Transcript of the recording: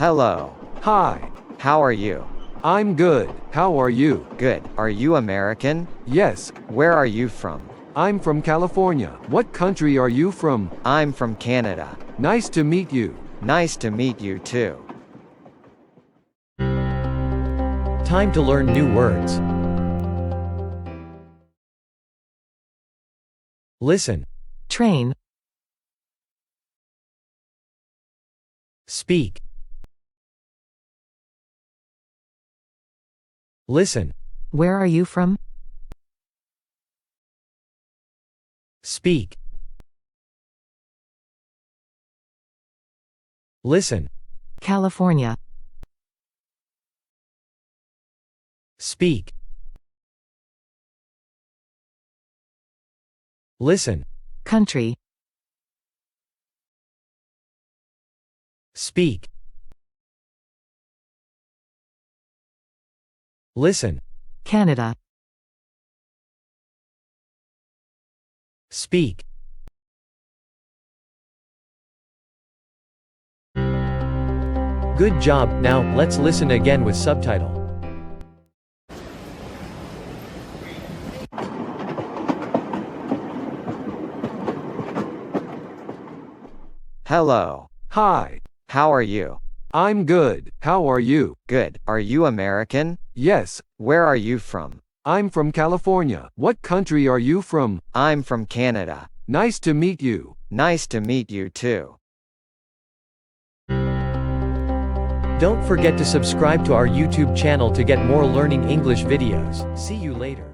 Hello. Hi. How are you? I'm good. How are you? Good. Are you American? Yes. Where are you from? I'm from California. What country are you from? I'm from Canada. Nice to meet you. Nice to meet you too. Time to learn new words. Listen. Train. Speak. Listen. Where are you from? Speak. Listen. California. Speak. Listen. Country. Speak. Listen. Canada. Speak. Good job. Now, let's listen again with subtitle. Hello. Hi. How are you? I'm good. How are you? Good. Are you American? Yes. Where are you from? I'm from California. What country are you from? I'm from Canada. Nice to meet you. Nice to meet you too. Don't forget to subscribe to our YouTube channel to get more learning English videos. See you later.